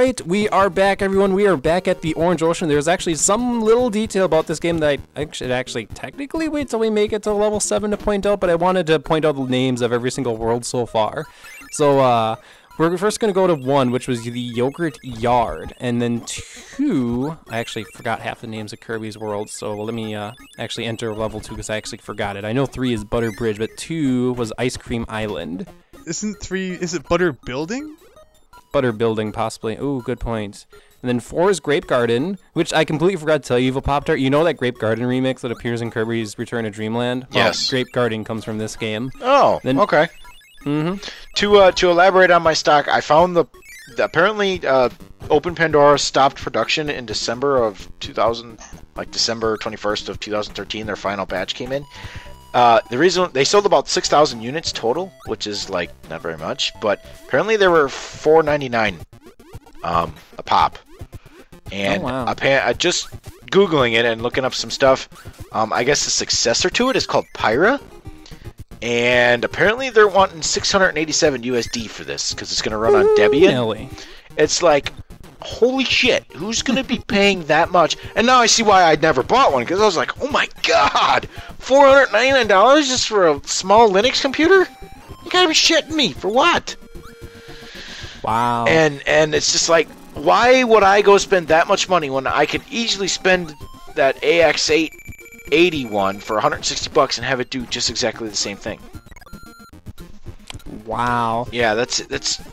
Alright, we are back, everyone. We are back at the Orange Ocean. There's actually some little detail about this game that I should actually technically wait till we make it to level 7 to point out, but I wanted to point out the names of every single world so far. So, we're first going to go to 1, which was the Yogurt Yard, and then 2, I actually forgot half the names of Kirby's worlds, so let me actually enter level 2 because I actually forgot it. I know 3 is Butter Bridge, but 2 was Ice Cream Island. Isn't 3, is it Butter Building? Butter Building, possibly. Ooh, good point. And then 4 is Grape Garden, which I completely forgot to tell you, Evilpoptart. You know that Grape Garden remix that appears in Kirby's Return to Dreamland? Yes. Well, Grape Garden comes from this game. Oh, then, okay. To elaborate on my stock, I found apparently Open Pandora stopped production in December of 2000, like December 21st of 2013. Their final batch came in. The reason they sold about 6,000 units total, which is like not very much, but apparently there were $4.99 a pop. And oh, wow. Just googling it and looking up some stuff, I guess the successor to it is called Pyra. And apparently they're wanting 687 USD for this because it's going to run on Debian. Really? It's like, holy shit, who's going to be paying that much? And now I see why I'd never bought one, because I was like, oh my god, $499 just for a small Linux computer? You gotta be shitting me, for what? Wow. And it's just like, why would I go spend that much money when I could easily spend that AX881 for $160 and have it do just exactly the same thing? Wow. Yeah, that's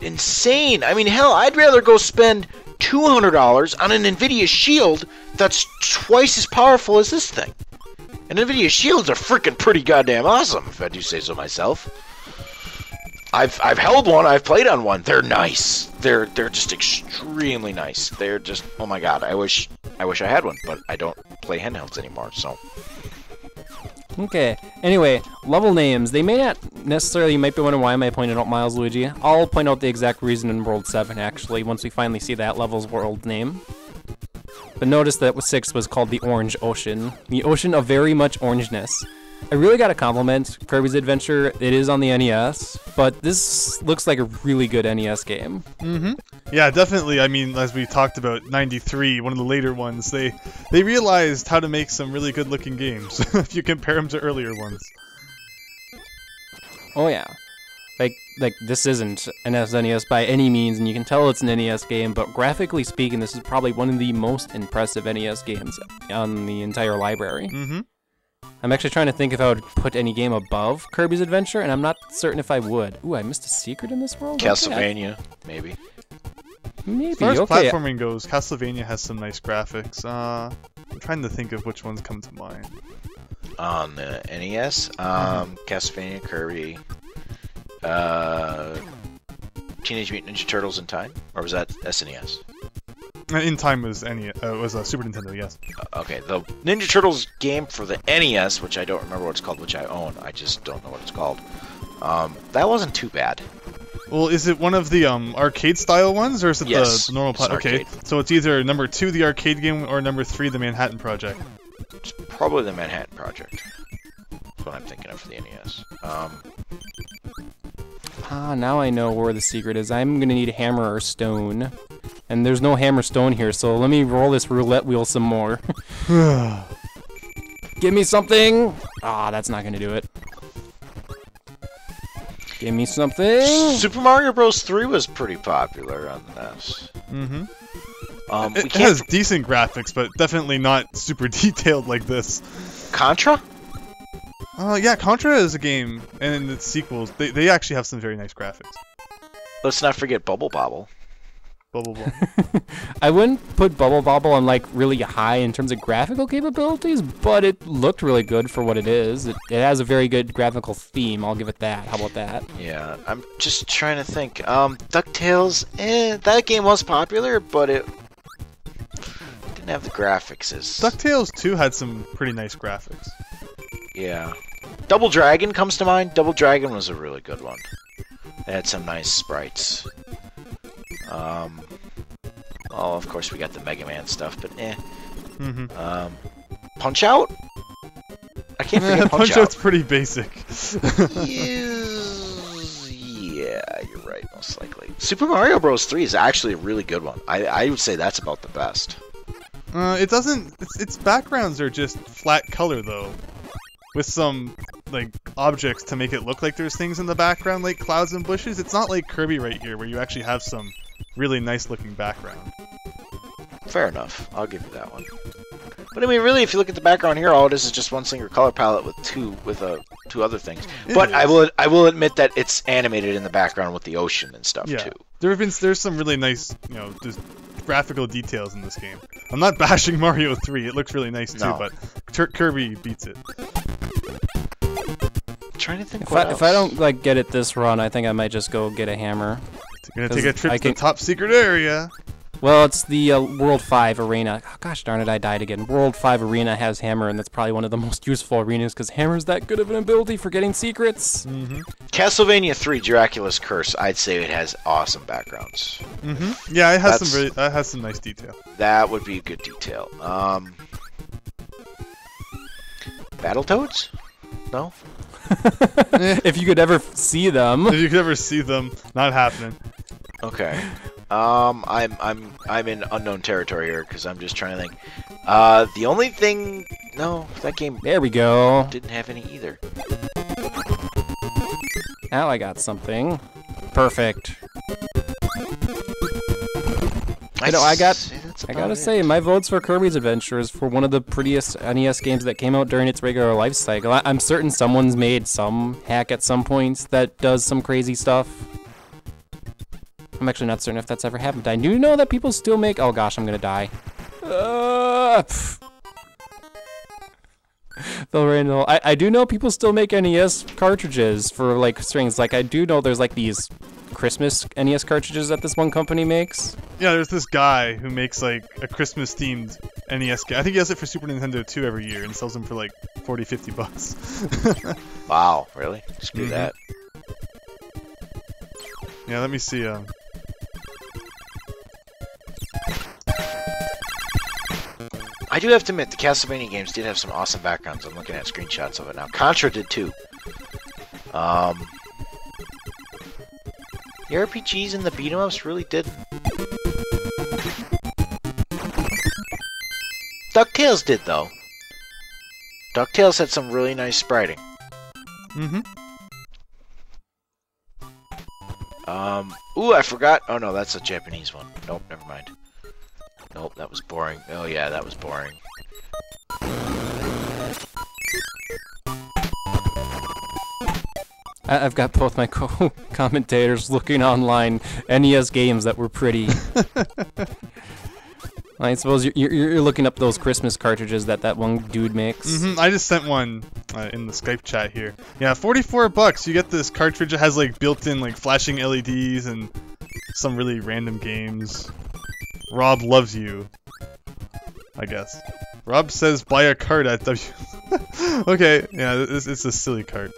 insane. I mean, hell, I'd rather go spend $200 on an NVIDIA Shield that's twice as powerful as this thing. And NVIDIA Shields are freaking pretty goddamn awesome, if I do say so myself. I've held one, I've played on one. They're nice. They're just extremely nice. They're just, oh my god, I wish I had one, but I don't play handhelds anymore, so. Okay, anyway, level names. They may not necessarily, you might be wondering why am I pointing out Milesluigi. I'll point out the exact reason in World 7, actually, once we finally see that level's world name. But notice that 6 was called the Orange Ocean. The ocean of very much orangeness. I really gotta compliment Kirby's Adventure. It is on the NES, but this looks like a really good NES game. Yeah, definitely. I mean, as we talked about, 93, one of the later ones, they realized how to make some really good-looking games, if you compare them to earlier ones. Oh yeah. Like this isn't an SNES by any means, and you can tell it's an NES game, but graphically speaking, this is probably one of the most impressive NES games on the entire library. I'm actually trying to think if I would put any game above Kirby's Adventure, and I'm not certain if I would. Ooh, I missed a secret in this world? Castlevania, maybe. Maybe, as far as platforming goes, Castlevania has some nice graphics. I'm trying to think of which ones come to mind. On the NES, Castlevania, Kirby, Teenage Mutant Ninja Turtles in Time? Or was that SNES? In Time was Super Nintendo, yes. Okay, the Ninja Turtles game for the NES, which I don't remember what it's called, which I own, I just don't know what it's called. That wasn't too bad. Well, is it one of the arcade-style ones, or is it the normal platform? Okay, so it's either number 2, the arcade game, or number 3, the Manhattan Project. It's probably the Manhattan Project. That's what I'm thinking of for the NES. Now I know where the secret is. I'm gonna need hammer or stone. And there's no hammer stone here, so let me roll this roulette wheel some more. Give me something! That's not gonna do it. Give me something! Super Mario Bros. 3 was pretty popular on the NES. It has decent graphics, but definitely not super detailed like this. Contra? Yeah, Contra is a game, and its sequels, they actually have some very nice graphics. Let's not forget Bubble Bobble. Bubble Bobble. I wouldn't put Bubble Bobble on like really high in terms of graphical capabilities, but it looked really good for what it is. It has a very good graphical theme, I'll give it that. How about that? Yeah, I'm just trying to think. DuckTales, that game was popular, but it didn't have the graphics as... DuckTales 2 had some pretty nice graphics. Yeah. Double Dragon comes to mind. Double Dragon was a really good one. It had some nice sprites. Oh, of course we got the Mega Man stuff, but Punch-Out? I can't forget Punch-Out. Punch-Out's pretty basic. Yeah, you're right. most likely. Super Mario Bros. 3 is actually a really good one. I would say that's about the best. It doesn't. Its backgrounds are just flat color though, with some like objects to make it look like there's things in the background, like clouds and bushes. It's not like Kirby right here, where you actually have some really nice looking background. Fair enough. I'll give you that one. But I mean, really, if you look at the background here, all it is just one single color palette with two other things. But I will admit that it's animated in the background with the ocean and stuff too. There's some really nice, just graphical details in this game. I'm not bashing Mario 3. It looks really nice too, but Kirby beats it. I'm trying to think if I don't like get it this run, I think I might just go get a hammer. You're gonna take a trip to the top secret area. Well, it's the World 5 arena. Oh, gosh darn it, I died again. World 5 arena has hammer, and that's probably one of the most useful arenas because hammer's that good of an ability for getting secrets. Castlevania 3 Dracula's Curse, I'd say it has awesome backgrounds. Yeah, it has some nice detail. That would be a good detail. Battletoads? No? If you could ever see them. If you could ever see them, not happening. Okay. I'm in unknown territory here because I'm just trying to think. The only thing, no, that game. There we go. Didn't have any either. Now I got something. Perfect. I gotta say, my votes for Kirby's Adventure is for one of the prettiest NES games that came out during its regular life cycle. I'm certain someone's made some hack at some point that does some crazy stuff. I'm actually not certain if that's ever happened. I do know that people still make... Oh gosh, I'm gonna die. I do know people still make NES cartridges for like strings. Like I do know there's like these Christmas NES cartridges that this one company makes. Yeah, there's this guy who makes like a Christmas themed NES game. I think he does it for Super Nintendo too every year and sells them for like 40-50 bucks. Wow, really? Screw that. Yeah, let me see. I do have to admit, the Castlevania games did have some awesome backgrounds. I'm looking at screenshots of it now. Contra did too. The RPGs and the beat-em-ups really did. DuckTales did, though. DuckTales had some really nice spriting. Ooh, I forgot. Oh no, that's a Japanese one. Nope, never mind. Nope, that was boring. Oh yeah, that was boring. I've got both my co-commentators looking online NES games that were pretty. I suppose you're looking up those Christmas cartridges that one dude makes. I just sent one in the Skype chat here. Yeah, 44 bucks. You get this cartridge. It has like built-in like flashing LEDs and some really random games. Rob loves you, I guess. Rob says buy a cart at W. Okay, yeah, it's a silly cart.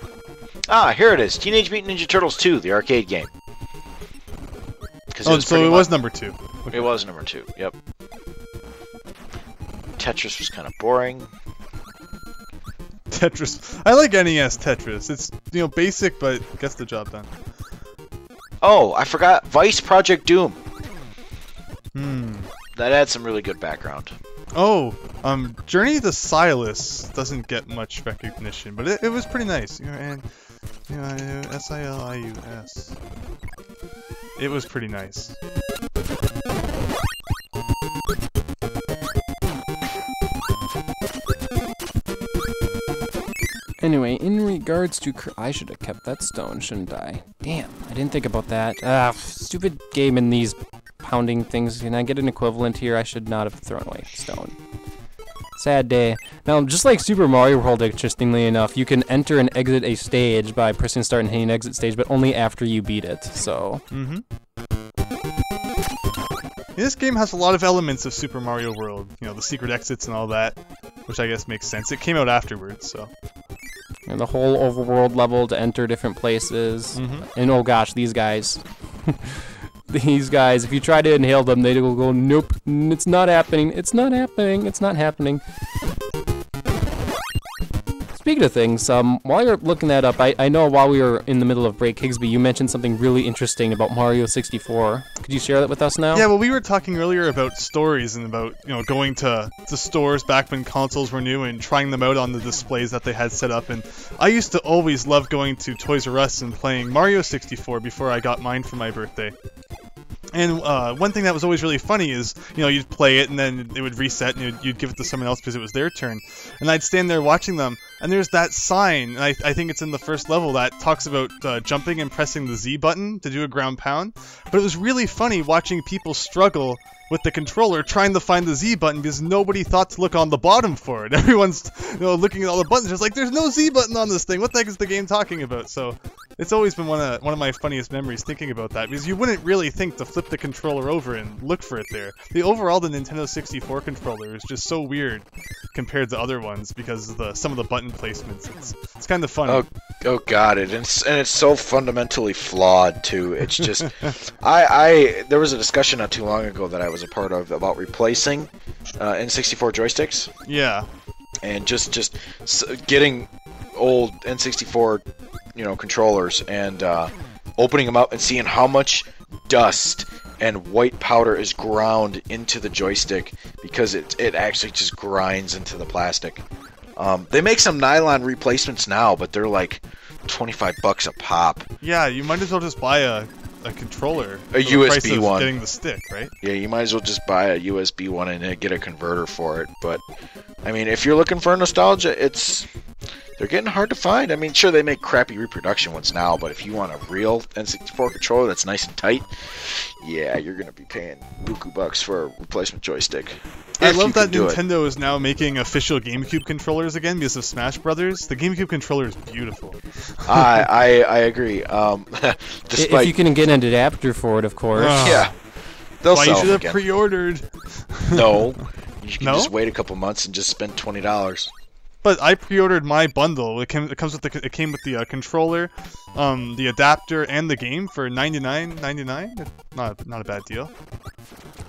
Ah, here it is. Teenage Mutant Ninja Turtles 2, the arcade game. Oh, so it was number 2. Okay. It was number 2, yep. Tetris was kind of boring. Tetris. I like NES Tetris. It's, basic, but gets the job done. Oh, I forgot. Vice Project Doom. That had some really good background. Oh, Journey to Silas doesn't get much recognition, but it was pretty nice. S-I-L-I-U-S. It was pretty nice. Anyway, in regards to... I should have kept that stone, shouldn't I? Damn, I didn't think about that. Stupid game in these pounding things. Can I get an equivalent here? I should not have thrown away stone. Sad day. Now, just like Super Mario World, interestingly enough, you can enter and exit a stage by pressing start and hitting exit stage, but only after you beat it, so... This game has a lot of elements of Super Mario World. The secret exits and all that, which I guess makes sense. It came out afterwards, so... And the whole overworld level to enter different places. And oh gosh, these guys. These guys, if you try to inhale them, they will go, nope, it's not happening, it's not happening, it's not happening. Speaking of things, while you're looking that up, I know while we were in the middle of break, Higsby, you mentioned something really interesting about Mario 64. Could you share that with us now? Yeah, well, we were talking earlier about stories and about, going to the stores back when consoles were new and trying them out on the displays that they had set up. And I used to always love going to Toys R Us and playing Mario 64 before I got mine for my birthday. And one thing that was always really funny is, you'd play it and then it would reset and you'd give it to someone else because it was their turn. And I'd stand there watching them, and there's that sign, and I think it's in the first level, that talks about jumping and pressing the Z button to do a ground pound. But it was really funny watching people struggle with the controller trying to find the Z button because nobody thought to look on the bottom for it. Everyone's looking at all the buttons, just like, there's no Z button on this thing. What the heck is the game talking about? So it's always been one of my funniest memories thinking about that, because you wouldn't really think to flip the controller over and look for it there. The Nintendo 64 controller is just so weird compared to other ones because of some of the button placements. It's kind of funny. Oh God! And it's so fundamentally flawed too. It's just, there was a discussion not too long ago that I was a part of about replacing N64 joysticks. Yeah. And just getting old N64, controllers and opening them up and seeing how much dust and white powder is ground into the joystick because it actually just grinds into the plastic. They make some nylon replacements now, but they're like $25 a pop. Yeah, you might as well just buy a controller. A USB one. Getting the stick, right? Yeah, you might as well just buy a USB one and then get a converter for it. But I mean, if you're looking for nostalgia, they're getting hard to find. I mean, sure, they make crappy reproduction ones now, but if you want a real N64 controller that's nice and tight, yeah, you're going to be paying buku bucks for a replacement joystick. I love that Nintendo is now making official GameCube controllers again because of Smash Brothers. The GameCube controller is beautiful. I agree. If you can get an adapter for it, of course. Yeah. They'll Why you sell should them have again. pre-ordered. No. You can No? just wait a couple months and just spend $20. But I pre-ordered my bundle. It came with the controller, the adapter, and the game for $99.99. Not a bad deal.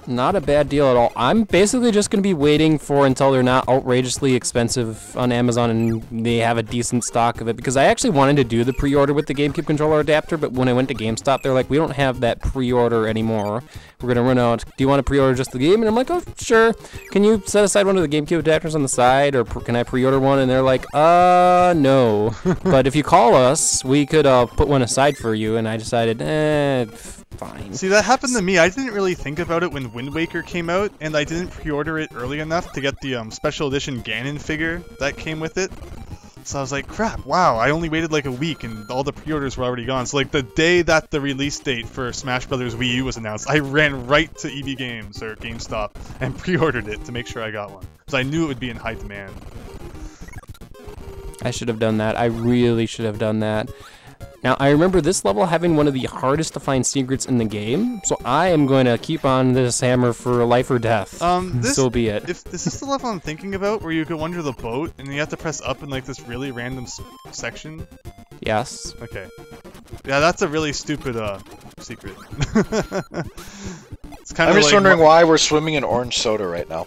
Not a bad deal at all. I'm basically just going to be waiting until they're not outrageously expensive on Amazon and they have a decent stock of it, because I actually wanted to do the pre-order with the GameCube controller adapter, but when I went to GameStop, they're like, we don't have that pre-order anymor. We're going to run out. Do you want to pre-order just the game? And I'm like, oh, sure. Can you set aside one of the GameCube adapters on the side, or can I pre-order one? And they're like, no. But if you call us, we could put one aside for you. And I decided, fine. See, that happened to me. I didn't really think about it when Wind Waker came out, and I didn't pre-order it early enough to get the special edition Ganon figure that came with it. So I was like, crap, wow, I only waited like a week and all the pre-orders were already gone. So like the day that the release date for Smash Brothers Wii U was announced, I ran right to EB Games or GameStop and pre-ordered it to make sure I got one. Because I knew it would be in high demand. I should have done that. I really should have done that. Now, I remember this level having one of the hardest to find secrets in the game, so I am going to keep on this hammer for life or death. So be it. If this is the level I'm thinking about, where you go under the boat and you have to press up in like this really random section? Yes. Okay. Yeah, that's a really stupid secret. It's kind of I'm just wondering why we're swimming in orange soda right now.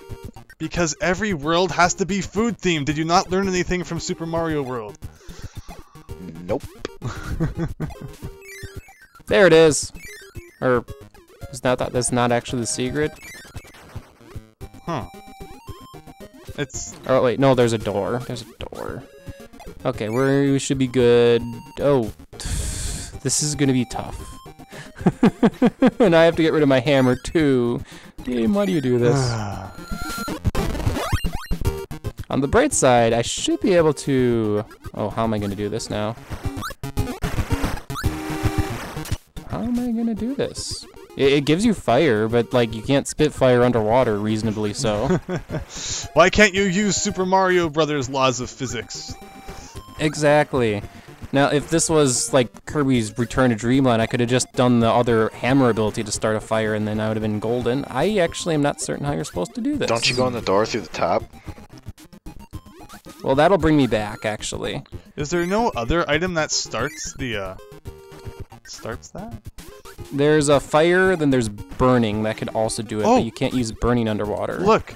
Because every world has to be food themed. Did you not learn anything from Super Mario World? Nope. There it is. Or that's not actually the secret? Huh. It's... Oh, wait, no, there's a door. There's a door. Okay, we should be good. Oh, this is gonna be tough. And I have to get rid of my hammer, too. Game, why do you do this? On the bright side, I should be able to... Oh, how am I gonna do this now? How am I gonna do this? It gives you fire, but like you can't spit fire underwater reasonably so. Why can't you use Super Mario Brothers laws of physics? Exactly. Now, if this was like Kirby's Return to Dreamland, I could have just done the other hammer ability to start a fire, and then I would have been golden. I actually am not certain how you're supposed to do this. Don't you go in the door through the top? Well, that'll bring me back, actually. Is there no other item that starts the, starts that? There's a fire, then there's burning that could also do it, but you can't use burning underwater. Look,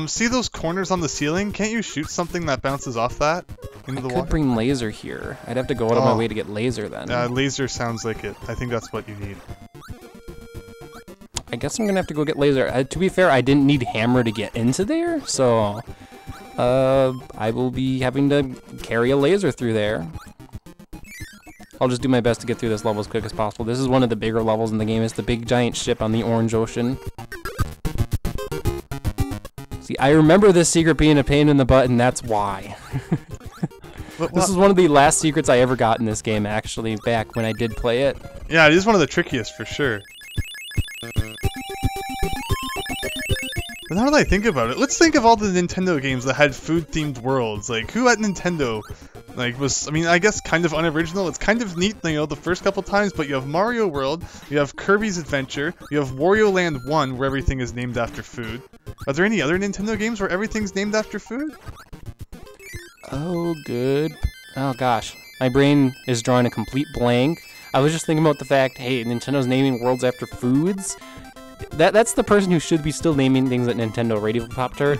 See those corners on the ceiling? Can't you shoot something that bounces off that into the I water? could bring laser here. I'd have to go out of my way to get laser then. Laser sounds like it. I think that's what you need. I guess I'm gonna have to go get laser. To be fair, I didn't need hammer to get into there, so I will be having to carry a laser through there. I'll just do my best to get through this level as quick as possible. This is one of the bigger levels in the game. It's the big giant ship on the Orange Ocean. See, I remember this secret being a pain in the butt, and that's why. This is one of the last secrets I ever got in this game, actually, back when I did play it. Yeah, it is one of the trickiest for sure. But now that I think about it, let's think of all the Nintendo games that had food-themed worlds. Like, who at Nintendo, like, was, I mean, I guess kind of unoriginal. It's kind of neat, you know, the first couple times, but you have Mario World, you have Kirby's Adventure, you have Wario Land 1, where everything is named after food. Are there any other Nintendo games where everything's named after food? Oh, good. Oh, gosh. My brain is drawing a complete blank. I was just thinking about the fact, hey, Nintendo's naming worlds after foods. That's the person who should be still naming things at Nintendo, right, Evilpoptart?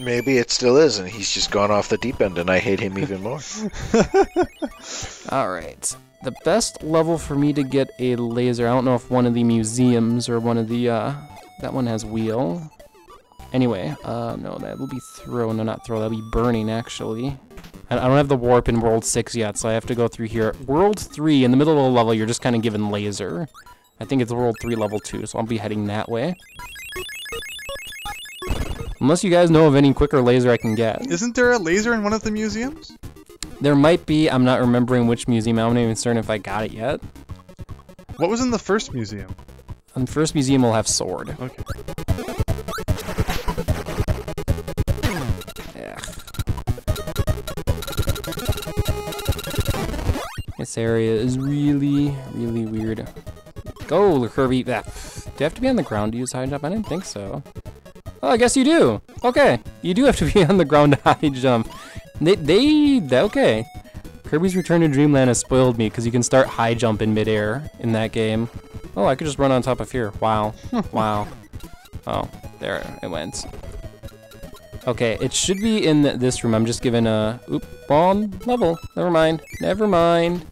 Maybe it still is, and he's just gone off the deep end, and I hate him even more. Alright. The best level for me to get a laser, I don't know if one of the museums or one of the, that one has wheel. Anyway, no, that will be throw. No, not throw. That'll be burning, actually. I don't have the warp in World 6 yet, so I have to go through here. World 3, in the middle of the level, you're just kind of given laser. I think it's World 3 level 2, so I'll be heading that way. Unless you guys know of any quicker laser I can get. Isn't there a laser in one of the museums? There might be. I'm not remembering which museum. I'm not even certain if I got it yet. What was in the first museum? The first museum will have sword. Okay. This area is really, really weird. Go, Kirby. Do you have to be on the ground to use high jump? I didn't think so. Oh, I guess you do. Okay, you do have to be on the ground to high jump. Okay. Kirby's Return to Dreamland has spoiled me because you can start high jump in midair in that game. Oh, I could just run on top of here. Wow. Wow. Oh, there it went. Okay, it should be in this room. I'm just given a wrong level. Never mind. Never mind.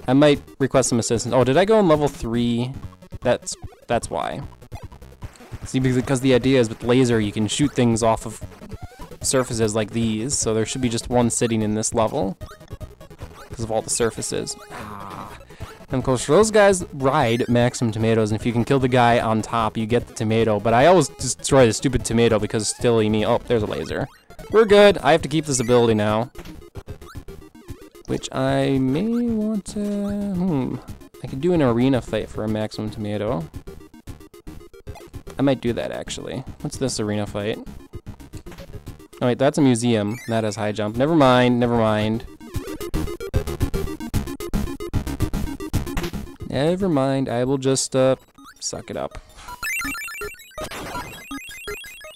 I might request some assistance. Oh, did I go on level 3? That's why. See, because the idea is with laser, you can shoot things off of surfaces like these, so there should be just one sitting in this level because of all the surfaces. And of course, those guys ride maximum tomatoes, and if you can kill the guy on top, you get the tomato. But I always destroy the stupid tomato because silly me. Oh, there's a laser. We're good. I have to keep this ability now. Which I may want to... I could do an arena fight for a maximum tomato. I might do that, actually. What's this arena fight? Oh, wait, that's a museum. That has high jump. Never mind, never mind. Never mind, I will just, suck it up.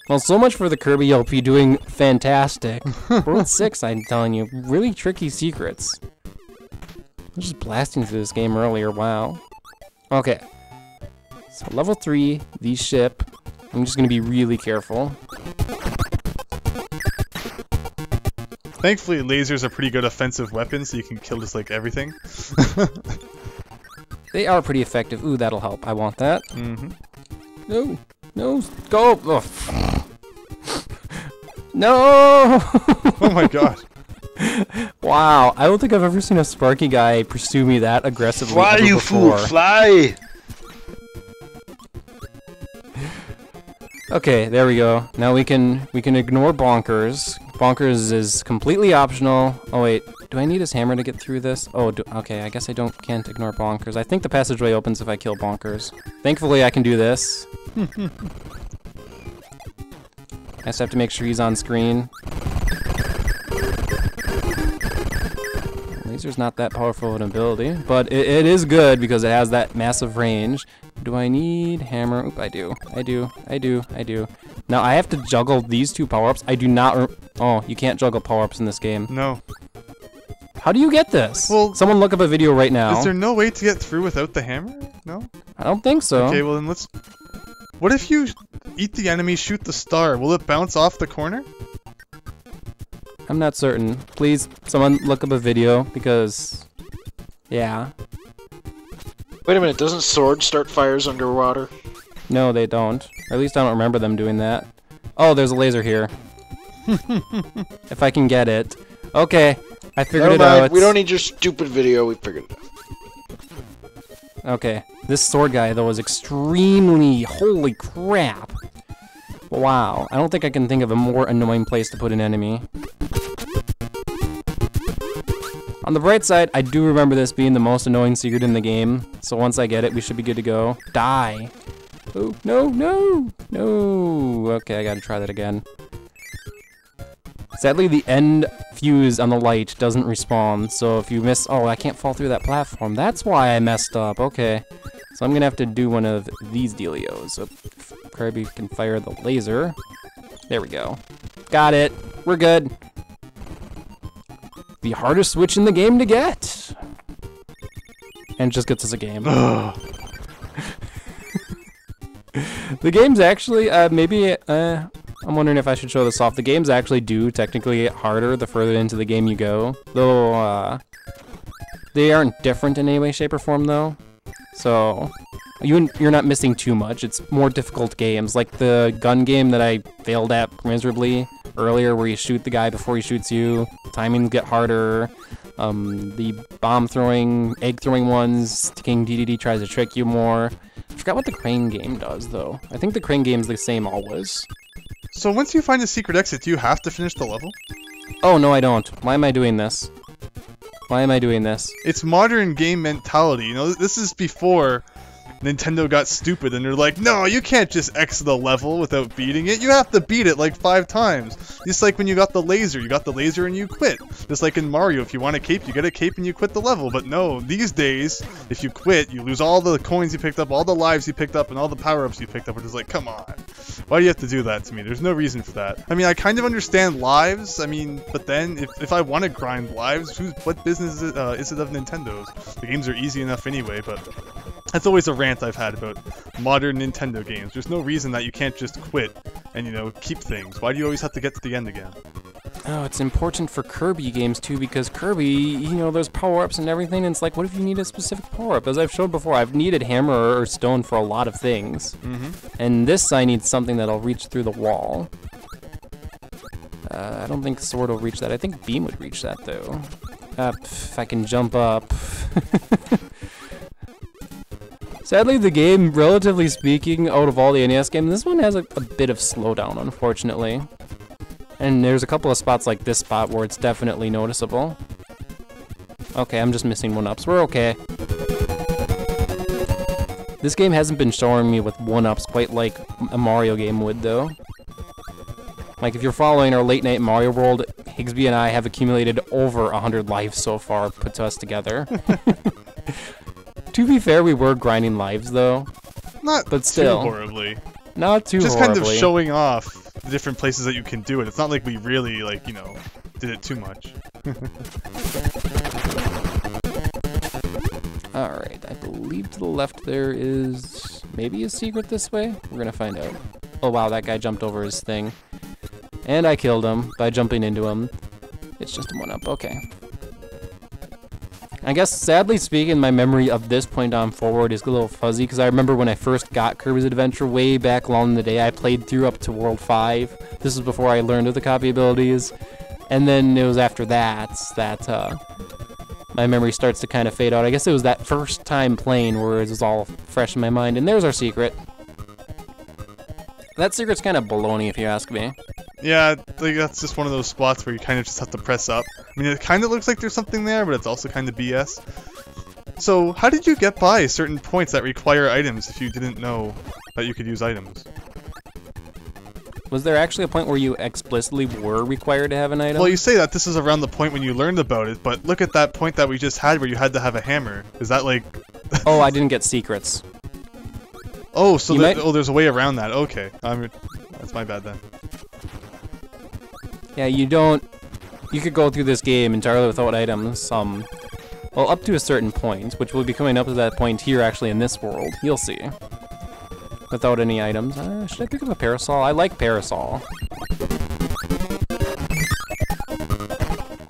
Well, so much for the Kirby LP doing fantastic. World 6, I'm telling you, really tricky secrets. I was just blasting through this game earlier, wow. Okay. So level 3, the ship. I'm just gonna be really careful. Thankfully, lasers are pretty good offensive weapons, so you can kill just like everything. They are pretty effective. Ooh, that'll help. I want that. Mm-hmm. No. No. Go. Oh. No! Oh my god. Wow. I don't think I've ever seen a Sparky guy pursue me that aggressively. Fly, you fool! Fly! Okay, there we go. Now we can ignore Bonkers. Bonkers is completely optional. Oh wait, do I need his hammer to get through this? Oh, okay, I guess I can't ignore Bonkers. I think the passageway opens if I kill Bonkers. Thankfully I can do this. I just have to make sure he's on screen. Laser's not that powerful of an ability, but it is good because it has that massive range. Do I need hammer? Oop, I do. Now I have to juggle these two power-ups. I do not... Oh, you can't juggle power-ups in this game. No. How do you get this? Well, someone look up a video right now. Is there no way to get through without the hammer? No? I don't think so. Okay, well then let's... What if you eat the enemy, shoot the star. Will it bounce off the corner? I'm not certain. Please, someone look up a video, because... Yeah. Wait a minute, doesn't Sword start fires underwater? No, they don't. Or at least I don't remember them doing that. Oh, there's a laser here. If I can get it. Okay, I figured it out. We don't need your stupid video, we figured it out. Okay, this sword guy, though, is extremely... Holy crap! Wow, I don't think I can think of a more annoying place to put an enemy. On the bright side, I do remember this being the most annoying secret in the game, so once I get it, we should be good to go. Die! Oh, no, no! No! Okay, I gotta try that again. Sadly, the end fuse on the light doesn't respawn, so if you miss... Oh, I can't fall through that platform. That's why I messed up. Okay. So I'm gonna have to do one of these dealios. So Kirby can fire the laser. There we go. Got it. We're good. The hardest switch in the game to get. And it just gets us a game. The game's actually, maybe, I'm wondering if I should show this off. The games actually do technically get harder the further into the game you go. Though, they aren't different in any way, shape, or form, though. So, you're not missing too much. It's more difficult games, like the gun game that I failed at miserably earlier, where you shoot the guy before he shoots you. Timings get harder. The bomb-throwing, egg-throwing ones, King DDD tries to trick you more. I forgot what the crane game does, though. I think the crane game's the same always. So once you find a secret exit, do you have to finish the level? Oh, no, I don't. Why am I doing this? Why am I doing this? It's modern game mentality. You know, this is before Nintendo got stupid and they're like, no, you can't just exit the level without beating it. You have to beat it like 5 times. Just like when you got the laser. You got the laser and you quit. Just like in Mario, if you want a cape, you get a cape and you quit the level. But no, these days, if you quit, you lose all the coins you picked up, all the lives you picked up, and all the power-ups you picked up. Which is like, come on. Why do you have to do that to me? There's no reason for that. I mean, I kind of understand lives. I mean, but then, if I want to grind lives, what business is it of Nintendo's? The games are easy enough anyway, but... That's always a rant I've had about modern Nintendo games. There's no reason that you can't just quit and, you know, keep things. Why do you always have to get to the end again? Oh, it's important for Kirby games, too, because Kirby, you know, there's power-ups and everything, and it's like, what if you need a specific power-up? As I've showed before, I've needed hammer or stone for a lot of things. And this, I need something that'll reach through the wall. I don't think Sword will reach that. I think Beam would reach that, though. If I can jump up... Sadly, the game, relatively speaking, out of all the NES games, this one has a bit of slowdown, unfortunately. And there's a couple of spots like this spot where it's definitely noticeable. Okay, I'm just missing 1-ups. We're okay. This game hasn't been showing me with 1-ups quite like a Mario game would, though. Like, if you're following our late night Mario World, Higsby and I have accumulated over 100 lives so far put to us together. To be fair, we were grinding lives, though. But still. Too horribly. Not too just horribly. Just kind of showing off the different places that you can do it. It's not like we really, like, you know, did it too much. Alright, I believe to the left there is maybe a secret this way? We're gonna find out. Oh wow, that guy jumped over his thing. And I killed him by jumping into him. It's just a 1-up, okay. I guess, sadly speaking, my memory of this point on forward is a little fuzzy, because I remember when I first got Kirby's Adventure way back along in the day, I played through up to World 5. This was before I learned of the copy abilities. And then it was after that my memory starts to kind of fade out. I guess it was that first time playing where it was all fresh in my mind. And there's our secret. That secret's kind of baloney, if you ask me. Yeah, like that's just one of those spots where you kind of just have to press up. I mean, it kind of looks like there's something there, but it's also kind of BS. So, how did you get by certain points that require items if you didn't know that you could use items? Was there actually a point where you explicitly were required to have an item? Well, you say that this is around the point when you learned about it, but look at that point that we just had where you had to have a hammer. Is that like... Oh, I didn't get secrets. Oh, so there's a way around that. Okay. That's my bad then. Yeah, you could go through this game entirely without items, well, up to a certain point, which will be coming up to that point here actually in this world. You'll see. without any items. Should I pick up a parasol? I like parasol.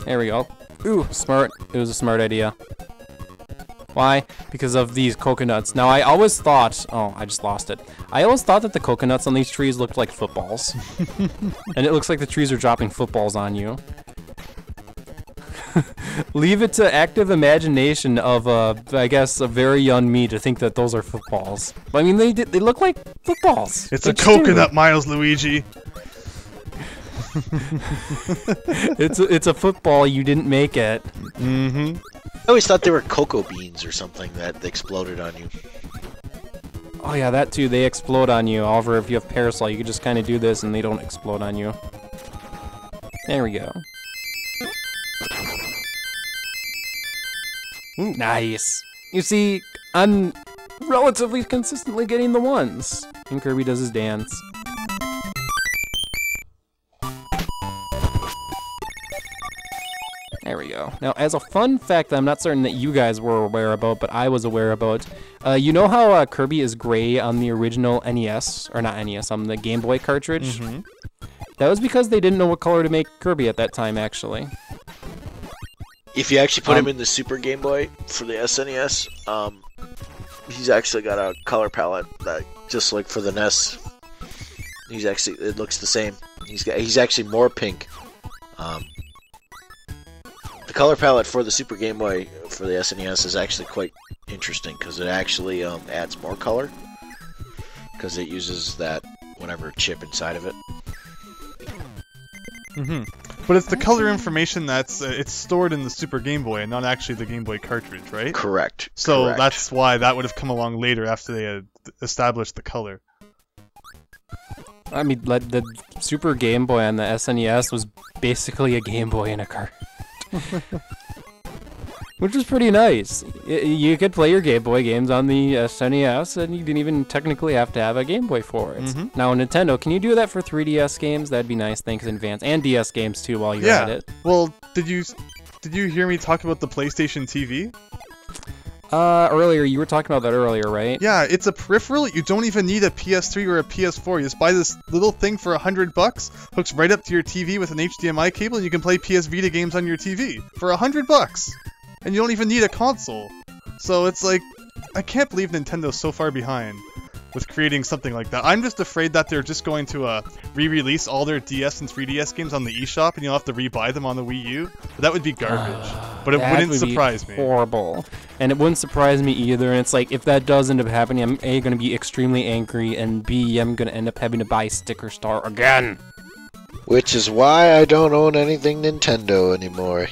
There we go. Ooh, smart. It was a smart idea. Why? Because of these coconuts. Now, I always thought... Oh, I just lost it. I always thought that the coconuts on these trees looked like footballs. And it looks like the trees are dropping footballs on you. Leave it to active imagination of, I guess, a very young me to think that those are footballs. I mean, they look like footballs. It's a coconut, Milesluigi. It's a football. You didn't make it. Mm-hmm. I always thought they were cocoa beans or something that exploded on you. Oh yeah, that too. They explode on you. However, if you have parasol, you can just kind of do this and they don't explode on you. There we go. Ooh. Nice. You see, I'm relatively consistently getting the ones. And Kirby does his dance. There we go. Now, as a fun fact that I'm not certain that you guys were aware about, but I was aware about, you know how Kirby is gray on the original NES, or not NES, on the Game Boy cartridge? Mm-hmm. That was because they didn't know what color to make Kirby at that time, actually. If you actually put him in the Super Game Boy for the SNES, he's actually got a color palette that, just like for the NES, it looks the same. He's actually more pink. The color palette for the Super Game Boy for the SNES is actually quite interesting because it actually adds more color because it uses that whatever chip inside of it. Mm-hmm. But it's the color information that's it's stored in the Super Game Boy and not actually the Game Boy cartridge, right? Correct. So Correct. that's why that would have come along later after they had established the color. I mean, the Super Game Boy on the SNES was basically a Game Boy in a cart. Which was pretty nice. You could play your Game Boy games on the SNES, and you didn't even technically have to have a Game Boy for it. Mm-hmm. Now, Nintendo, can you do that for 3DS games? That'd be nice. Thanks in advance. And DS games, too, while you're at it. Well, did you hear me talk about the PlayStation TV? Earlier, you were talking about that earlier, right? Yeah, it's a peripheral. You don't even need a PS3 or a PS4. You just buy this little thing for $100, hooks right up to your TV with an HDMI cable, and you can play PS Vita games on your TV for $100. And you don't even need a console. So it's like, I can't believe Nintendo's so far behind with creating something like that. I'm just afraid that they're just going to re-release all their DS and 3DS games on the eShop, and you'll have to re-buy them on the Wii U. But that would be garbage. But it wouldn't surprise me. Horrible. And it wouldn't surprise me either. And it's like, if that does end up happening, I'm A, going to be extremely angry, and B, I'm going to end up having to buy Sticker Star again. Which is why I don't own anything Nintendo anymore.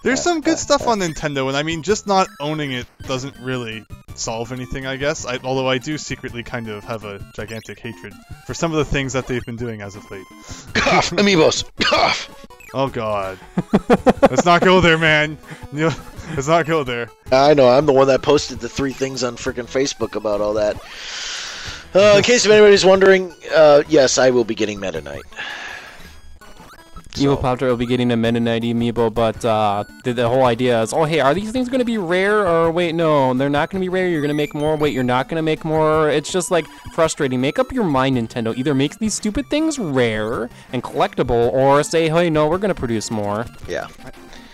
There's some good stuff on Nintendo, and I mean, just not owning it doesn't really solve anything, I guess. Although I do secretly kind of have a gigantic hatred for some of the things that they've been doing as of late. Cough, Amiibos! Cough! Oh god. Let's not go there, man. Let's not go there. I know, I'm the one that posted the 3 things on frickin' Facebook about all that. In case if anybody's wondering, yes, I will be getting Metaknight. Evilpoptart will be getting a Metaknight Amiibo, but the whole idea is, oh hey, are these things going to be rare? Or wait, no, they're not going to be rare, you're going to make more, wait, you're not going to make more. It's just like frustrating. Make up your mind, Nintendo. Either make these stupid things rare and collectible, or say, hey, no, we're going to produce more. Yeah.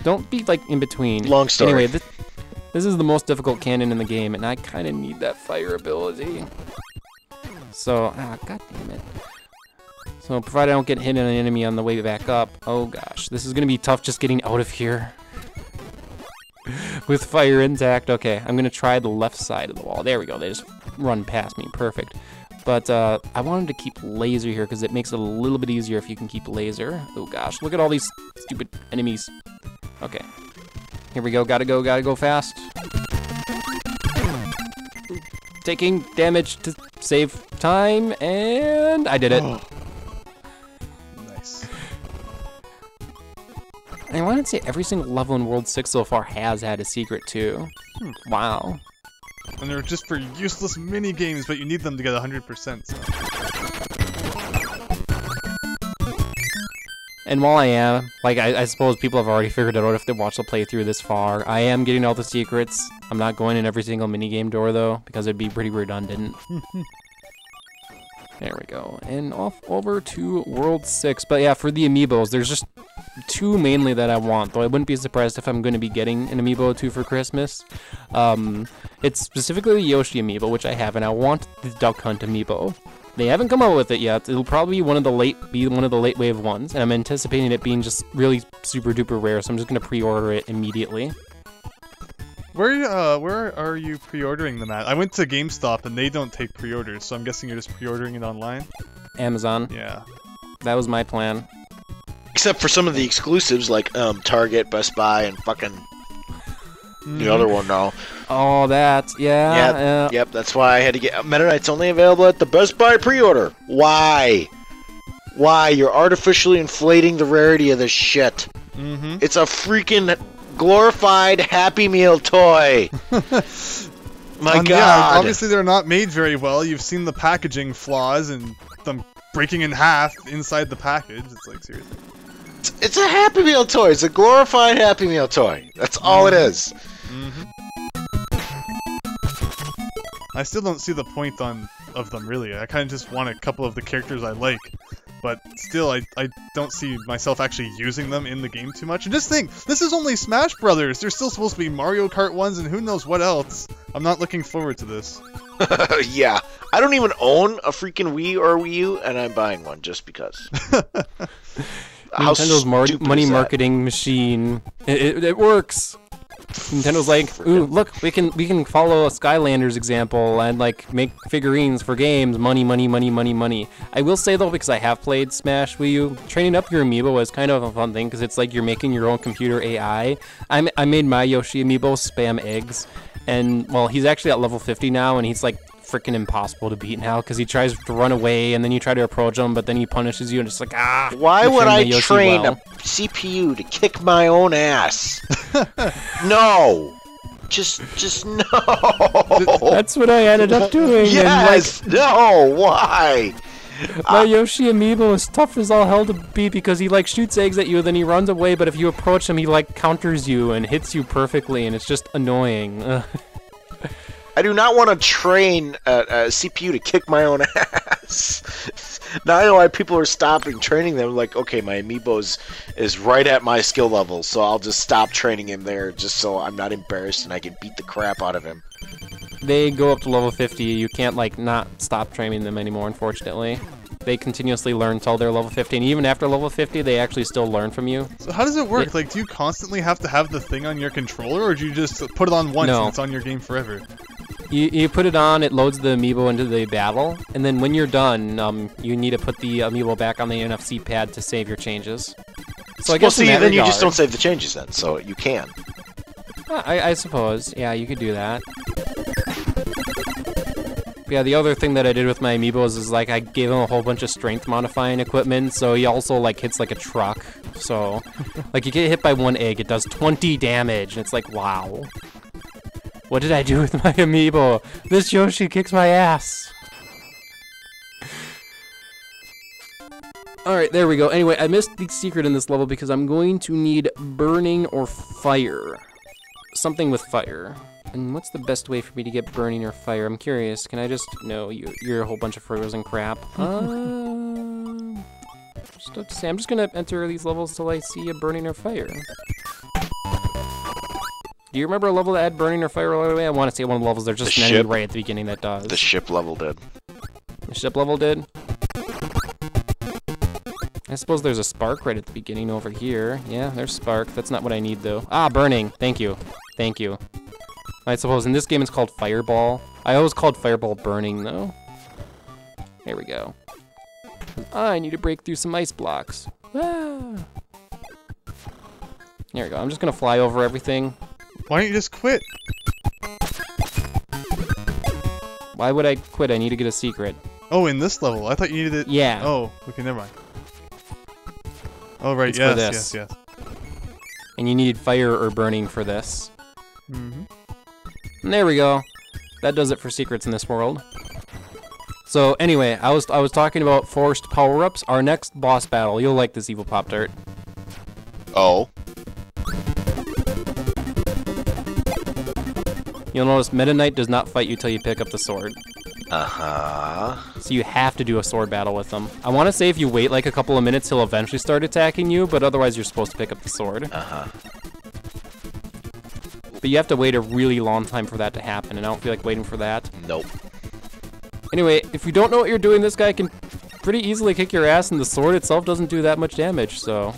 Don't be like in between. Long story. Anyway, this is the most difficult cannon in the game, and I kind of need that fire ability. So, god damn it. So, provided I don't get hit in an enemy on the way back up. Oh gosh, this is gonna be tough just getting out of here. With fire intact. Okay, I'm gonna try the left side of the wall. There we go, they just run past me. Perfect. But, I wanted to keep laser here because it makes it a little bit easier if you can keep laser. Oh gosh, look at all these stupid enemies. Okay. Here we go, gotta go fast. Taking damage to save time, and I did it. Oh. Nice. I want to say every single level in World 6 so far has had a secret, too. Wow. And they're just for useless mini games, but you need them to get 100%. So. And while I am, like, I suppose people have already figured it out if they watch the playthrough this far. I am getting all the secrets. I'm not going in every single minigame door, though, because it'd be pretty redundant. There we go. And off over to World 6. But yeah, for the Amiibos, there's just 2 mainly that I want, though I wouldn't be surprised if I'm going to be getting an Amiibo or 2 for Christmas. It's specifically the Yoshi Amiibo, which I have, and I want the Duck Hunt Amiibo. They haven't come out with it yet. It'll probably be one of the late wave ones, and I'm anticipating it being just really super duper rare, so I'm just gonna pre-order it immediately. Where are you pre-ordering them at? I went to GameStop and they don't take pre-orders, so I'm guessing you're just pre-ordering it online? Amazon. Yeah. That was my plan. Except for some of the exclusives like Target, Best Buy, and fucking the other one now. Oh, that, yeah. Yep, that's why I had to get Metaknight's only available at the Best Buy pre-order. Why? Why? You're artificially inflating the rarity of this shit. Mm-hmm. It's a freaking glorified Happy Meal toy. My God. Yeah, obviously they're not made very well. You've seen the packaging flaws and them breaking in half inside the package. It's like, seriously. It's a Happy Meal toy. It's a glorified Happy Meal toy. That's all it is. Mm-hmm. I still don't see the point of them, really. I kind of just want a couple of the characters I like. But still, I don't see myself actually using them in the game too much. And just think, this is only Smash Brothers. There's still supposed to be Mario Kart ones and who knows what else. I'm not looking forward to this. Yeah. I don't even own a freaking Wii or Wii U, and I'm buying one just because. Nintendo's money marketing machine. It works. Nintendo's like, ooh, look, we can follow a Skylanders example and like make figurines for games. Money, money, money, money, money. I will say though, because I have played Smash Wii U, training up your Amiibo is kind of a fun thing because it's like you're making your own computer AI. I made my Yoshi Amiibo spam eggs, and well, he's actually at level 50 now, and he's like freaking impossible to beat now because he tries to run away and then you try to approach him, but then he punishes you and it's like, ah. Why would I train a CPU to kick my own ass? No. Just no. That's what I ended up doing. Yes. And, no. Why? My Yoshi Amiibo is tough as all hell to beat because he like shoots eggs at you, then he runs away, but if you approach him, he like counters you and hits you perfectly, and it's just annoying. I do not want to train a CPU to kick my own ass. Now I know why people are stopping training them. Like, okay, my Amiibo is right at my skill level, so I'll just stop training him there just so I'm not embarrassed and I can beat the crap out of him. They go up to level 50. You can't, like, not stop training them anymore, unfortunately. They continuously learn until they're level 50, and even after level 50, they actually still learn from you. So how does it work? Like, do you constantly have to have the thing on your controller, or do you just put it on once and it's on your game forever? You put it on, it loads the Amiibo into the battle, and then when you're done, you need to put the Amiibo back on the NFC pad to save your changes. So I guess then you just don't save the changes then, so you can. I suppose, yeah, you could do that. Yeah, the other thing that I did with my Amiibos is, like, I gave him a whole bunch of strength modifying equipment, so he also, like, hits like a truck. So, like, you get hit by one egg, it does 20 damage, and it's like, wow. What did I do with my Amiibo? This Yoshi kicks my ass. Alright, there we go. Anyway, I missed the secret in this level because I'm going to need burning or fire. Something with fire. And what's the best way for me to get burning or fire? I'm curious. Can I just... No, you're a whole bunch of frozen crap. Just have to say, I'm just going to enter these levels till I see a burning or fire. Do you remember a level that had burning or fire all the way? I want to say one of the levels there's just an enemy right at the beginning that does. The ship level did. The ship level did? I suppose there's a spark right at the beginning over here. Yeah, there's spark. That's not what I need, though. Ah, burning. Thank you. Thank you. I suppose in this game it's called Fireball. I always called Fireball burning, though. There we go. I need to break through some ice blocks. Ah. There we go. I'm just going to fly over everything. Why don't you just quit? Why would I quit? I need to get a secret. Oh, in this level? I thought you needed it. Yeah. Oh, okay, never mind. Oh, right, it's yes. And you need fire or burning for this. Mm-hmm. And there we go. That does it for secrets in this world. So anyway, I was talking about forced power-ups. Our next boss battle, you'll like this Evilpoptart. Oh. You'll notice Metaknight does not fight you till you pick up the sword. Uh-huh. So you have to do a sword battle with him. I want to say if you wait like a couple of minutes, he'll eventually start attacking you, but otherwise you're supposed to pick up the sword. Uh-huh. But you have to wait a really long time for that to happen, and I don't feel like waiting for that. Nope. Anyway, if you don't know what you're doing, this guy can pretty easily kick your ass, and the sword itself doesn't do that much damage, so...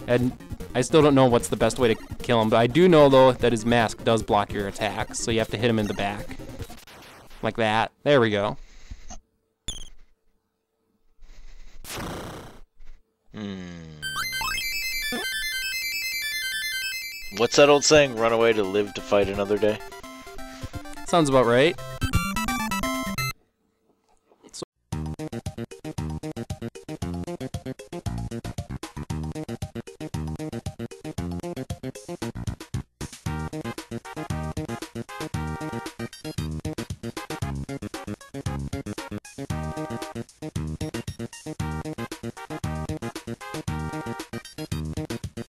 And I still don't know what's the best way to kill him, but I do know, though, that his mask does block your attacks, so you have to hit him in the back. Like that. There we go. What's that old saying? Run away to live to fight another day? Sounds about right.